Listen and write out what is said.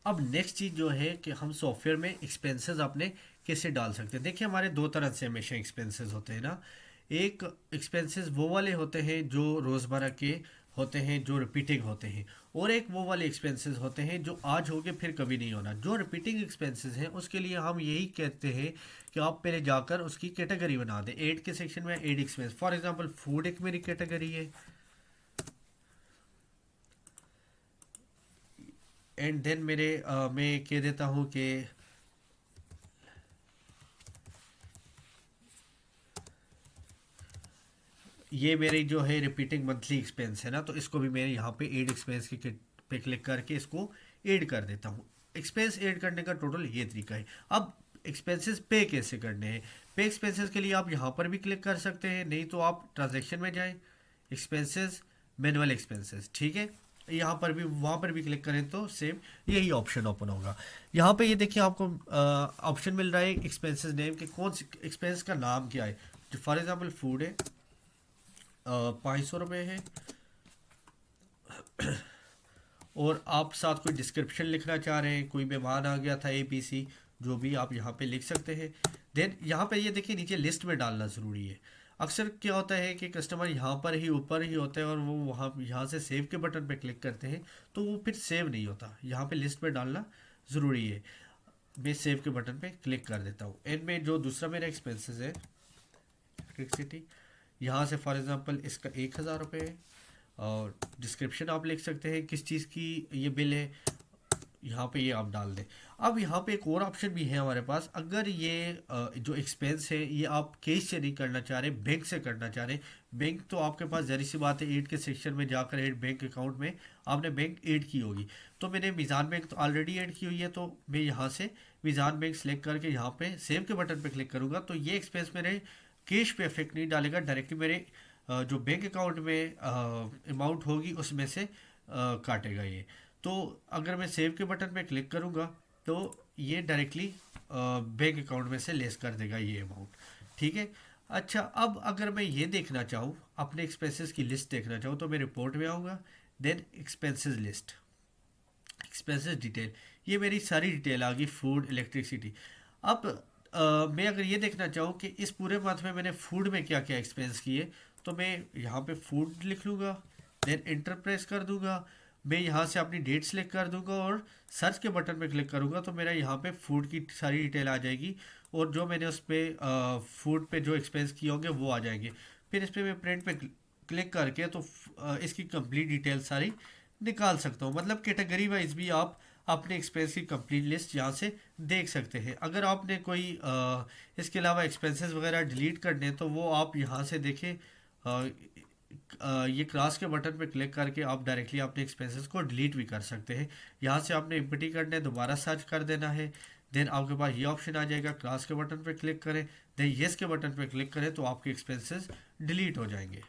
अब नेक्स्ट चीज़ जो है कि हम सॉफ्टवेयर में एक्सपेंसेस अपने कैसे डाल सकते हैं। देखिए हमारे दो तरह से हमेशा एक्सपेंसेस होते हैं ना। एक एक्सपेंसेस वो वाले होते हैं जो रोज़मर्रा के होते हैं, जो रिपीटिंग होते हैं। और एक वो वाले एक्सपेंसेस होते हैं जो आज हो के फिर कभी नहीं होना। जो रिपीटिंग एक्सपेंसेस हैं उसके लिए हम यही कहते हैं कि आप पहले जाकर उसकी कैटेगरी बना दें। एड के सेक्शन में add expense, for example food एक मेरी कैटेगरी है। एंड देन मैं कह देता हूँ कि ये मेरी जो है रिपीटिंग मंथली एक्सपेंस है ना, तो इसको भी मैं यहाँ पे एड एक्सपेंस के पे क्लिक करके इसको ऐड कर देता हूँ। एक्सपेंस ऐड करने का टोटल ये तरीका है। अब एक्सपेंसेस पे कैसे करने हैं। पे एक्सपेंसेस के लिए आप यहाँ पर भी क्लिक कर सकते हैं, नहीं तो आप ट्रांजेक्शन में जाएं, एक्सपेंसेस, मैनुअल एक्सपेंसेस, ठीक है। यहाँ पर भी, वहाँ पर भी क्लिक करें तो सेम यही ऑप्शन ओपन होगा। यहाँ पे ये देखिए आपको ऑप्शन मिल रहा है एक्सपेंसेस नेम के, कौन सी एक्सपेंस का नाम क्या है। जो फॉर एग्जांपल फूड है, 500 रुपये है। और आप साथ कोई डिस्क्रिप्शन लिखना चाह रहे हैं, कोई मेहमान आ गया था ABC, जो भी आप यहाँ पे लिख सकते हैं। देन यहाँ पे ये देखिए नीचे लिस्ट में डालना ज़रूरी है। अक्सर क्या होता है कि कस्टमर यहाँ पर ही ऊपर ही होते हैं और वो वहाँ यहाँ से सेव के बटन पे क्लिक करते हैं तो वो फिर सेव नहीं होता। यहाँ पे लिस्ट में डालना ज़रूरी है। मैं सेव के बटन पे क्लिक कर देता हूँ। एंड में जो दूसरा मेरा एक्सपेंसेस है, इलेक्ट्रिसिटी, यहाँ से फॉर एग्जांपल इसका 1000 रुपये है। और डिस्क्रिप्शन आप लिख सकते हैं किस चीज़ की ये बिल है, यहाँ पे ये आप डाल दें। अब यहाँ पे एक और ऑप्शन भी है हमारे पास। अगर ये जो एक्सपेंस है ये आप कैश से नहीं करना चाह रहे, बैंक से करना चाह रहे। बैंक तो आपके पास जरी सी बात है, ऐड के सेक्शन में जाकर ऐड बैंक अकाउंट में आपने बैंक ऐड की होगी। तो मैंने मीज़ान बैंक तो ऑलरेडी ऐड की हुई है, तो मैं यहाँ से मीज़ान बैंक सेलेक्ट करके यहाँ पे सेव के बटन पे क्लिक करूँगा तो ये एक्सपेंस मेरे कैश पे इफेक्ट नहीं डालेगा, डायरेक्टली मेरे जो बैंक अकाउंट में अमाउंट होगी उसमें से काटेगा ये। तो अगर मैं सेव के बटन पे क्लिक करूँगा तो ये डायरेक्टली बैंक अकाउंट में से लेस कर देगा ये अमाउंट, ठीक है। अच्छा, अब अगर मैं ये देखना चाहूँ, अपने एक्सपेंसेस की लिस्ट देखना चाहूँ, तो मैं रिपोर्ट में आऊँगा। Then expenses list, expenses detail, ये मेरी सारी डिटेल आ गई, फूड, इलेक्ट्रिसिटी। अब मैं अगर ये देखना चाहूँ कि इस पूरे मंथ में मैंने फूड में क्या क्या एक्सपेंस किए, तो मैं यहाँ पे फूड लिख लूँगा। देन इंटर प्रेस कर दूँगा। मैं यहाँ से अपनी डेट सेलेक्ट कर दूँगा और सर्च के बटन पे क्लिक करूँगा तो मेरा यहाँ पे फूड की सारी डिटेल आ जाएगी। और जो मैंने उस पर फूड पे जो एक्सपेंस किए होंगे वो आ जाएंगे। फिर इस पर मैं प्रिंट पे क्लिक करके तो इसकी कंप्लीट डिटेल सारी निकाल सकता हूँ। मतलब कैटेगरी वाइज भी आप अपने एक्सपेंस की कंप्लीट लिस्ट यहाँ से देख सकते हैं। अगर आपने कोई इसके अलावा एक्सपेंसेस वगैरह डिलीट करने हैं तो वो आप यहाँ से देखें, ये क्रॉस के बटन पे क्लिक करके आप डायरेक्टली अपने एक्सपेंसेस को डिलीट भी कर सकते हैं। यहाँ से आपने एम्प्टी करने, दोबारा सर्च कर देना है। देन आपके पास ये ऑप्शन आ जाएगा, क्रॉस के बटन पे क्लिक करें, देन येस के बटन पे क्लिक करें तो आपके एक्सपेंसेस डिलीट हो जाएंगे।